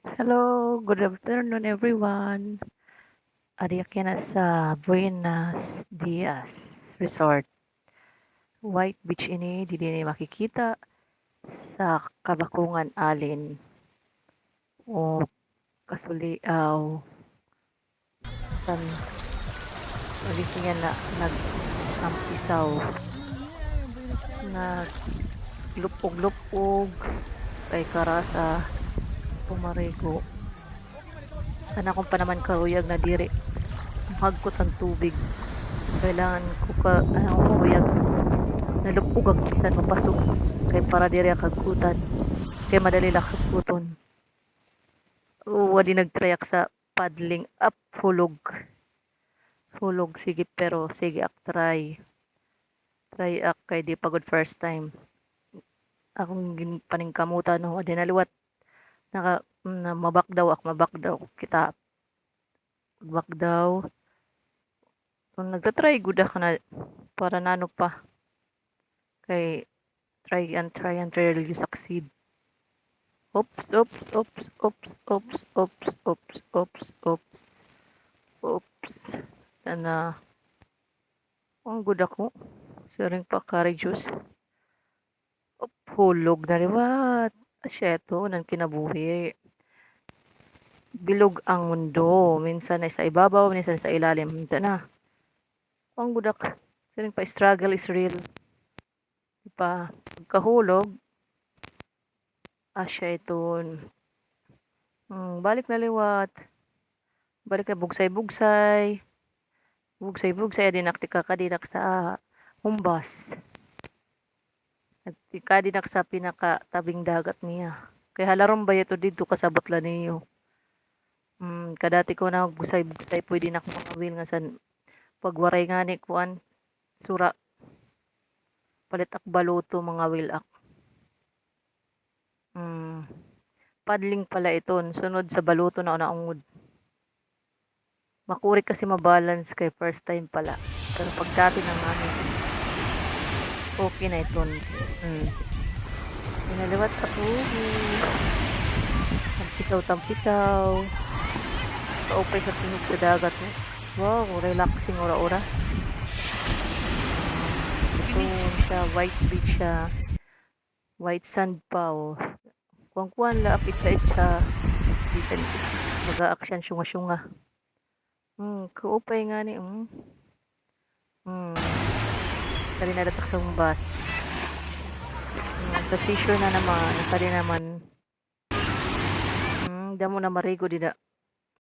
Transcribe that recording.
Hello, good afternoon everyone. Ariyak yan na sa Buenos Dias Resort. White Beach ini, di din makikita sa Kabakungan Alin o Kasuliaw san ulitin na nag-ampisaw na lupog-lupog kay karasa pumarigo. Anak pa naman karuyag na diri mahagkot ang tubig. Kailangan ko karuyag nalupog ang bisan mapasok kay para diri kagkutan kay madali lang kagkuton. Wadi nagtrayak sa paddling up hulog. Hulog sige pero sige ak try ak kay di pagod first time akong paningkamutan no wadi naliwat na mabak daw kita bak daw kung nagtatry gud ka na para nano pa kay try and till you succeed. Oops, oops, oops, oops, oops, oops, oops, oops, oops, oops. Sana, ang good ako. Siring pa courageous. Op, hulog na liwat. Asyeto, nang kinabuhi. Bilog ang mundo. Minsan ay sa ibabaw, minsan sa ilalim. Ito na. Ang good ako. Siring pa, struggle is real. Pa, pagkahulog, asya ito. Balik na liwat. Balik na bugsay-bugsay. Bugsay-bugsay, adinak tika kadinak sa humbas. Kadinak sa pinaka-tabing dagat niya. Kaya halarom ba ito dito kasabot la niyo. Kadati ko na bugsay-bugsay, pwede na akong makawil nga san pagwaray nga ni kuan sura palit ak baluto mga wilak. Paddling pala ito. Sunod sa baluto na naungod. Makurik kasi mabalance kay first time pala. Pero pag dati nang okay na ito. Pinaliwat ka po. Tampisaw. Kaupay sa tinig sa dagat. Wow, relaxing ora-ora. Ito siya, white beach siya. White sand pa. Kuang-kuan lapit sa siya. Bisan mag-a-action syunga-syunga. Kaupay nga ni. Kali na datak sa bus. Sa seashore na naman. Kali naman. Damo na marigo dida.